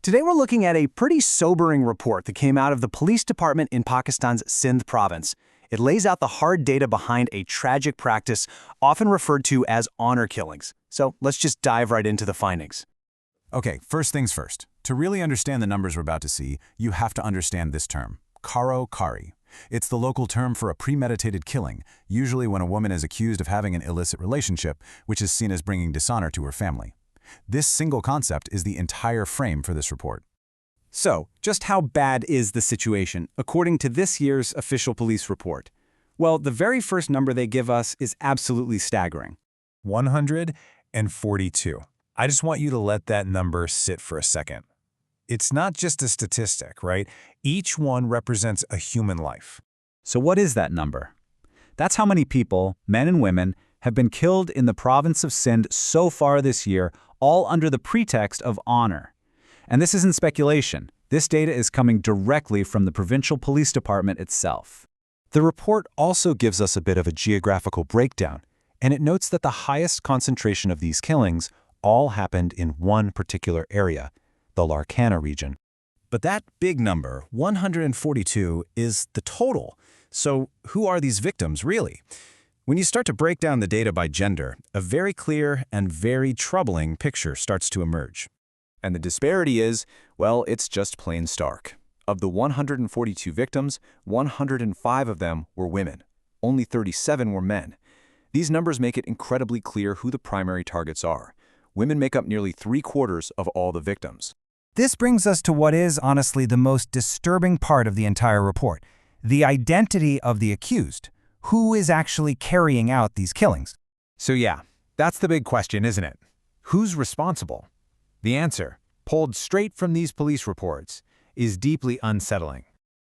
Today we're looking at a pretty sobering report that came out of the police department in Pakistan's Sindh province. It lays out the hard data behind a tragic practice often referred to as honor killings. So let's just dive right into the findings. Okay, first things first. To really understand the numbers we're about to see, you have to understand this term, karo kari. It's the local term for a premeditated killing, usually when a woman is accused of having an illicit relationship, which is seen as bringing dishonor to her family. This single concept is the entire frame for this report. So, just how bad is the situation, according to this year's official police report? Well, the very first number they give us is absolutely staggering. 142. I just want you to let that number sit for a second. It's not just a statistic, right? Each one represents a human life. So what is that number? That's how many people, men and women, have been killed in the province of Sindh so far this year, all under the pretext of honor. And this isn't speculation. This data is coming directly from the provincial police department itself. The report also gives us a bit of a geographical breakdown, and it notes that the highest concentration of these killings all happened in one particular area, the Larkana region. But that big number, 142, is the total. So who are these victims, really? When you start to break down the data by gender, a very clear and very troubling picture starts to emerge. And the disparity is, well, it's just plain stark. Of the 142 victims, 105 of them were women. Only 37 were men. These numbers make it incredibly clear who the primary targets are. Women make up nearly 3/4 of all the victims. This brings us to what is, honestly, the most disturbing part of the entire report, the identity of the accused. Who is actually carrying out these killings? So yeah, that's the big question, isn't it? Who's responsible? The answer, pulled straight from these police reports, is deeply unsettling.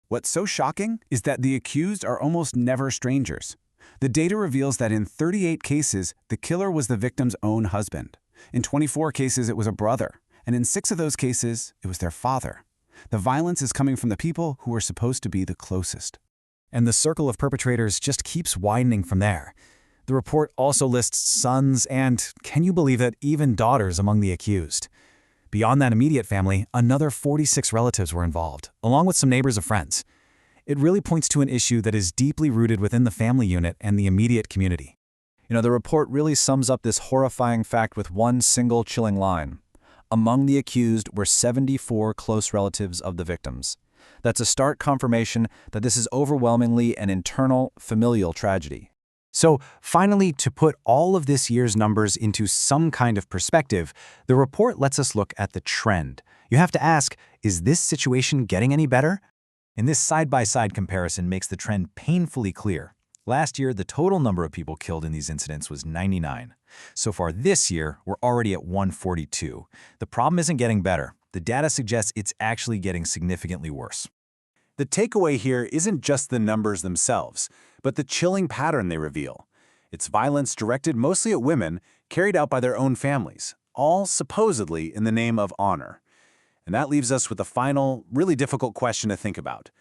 What's so shocking is that the accused are almost never strangers. The data reveals that in 38 cases, the killer was the victim's own husband. In 24 cases, it was a brother. And in 6 of those cases, it was their father. The violence is coming from the people who are supposed to be the closest. And the circle of perpetrators just keeps widening from there. The report also lists sons and, can you believe it, even daughters among the accused. Beyond that immediate family, another 46 relatives were involved, along with some neighbors of friends. It really points to an issue that is deeply rooted within the family unit and the immediate community. You know, the report really sums up this horrifying fact with one single chilling line. Among the accused were 74 close relatives of the victims. That's a stark confirmation that this is overwhelmingly an internal, familial tragedy. So, finally, to put all of this year's numbers into some kind of perspective, the report lets us look at the trend. You have to ask, is this situation getting any better? And this side-by-side comparison makes the trend painfully clear. Last year, the total number of people killed in these incidents was 99. So far this year, we're already at 142. The problem isn't getting better. The data suggests it's actually getting significantly worse. The takeaway here isn't just the numbers themselves, but the chilling pattern they reveal. It's violence directed mostly at women, carried out by their own families, all supposedly in the name of honor. And that leaves us with a final, really difficult question to think about.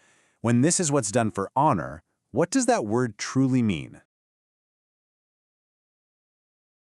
When this is what's done for honor, what does that word truly mean?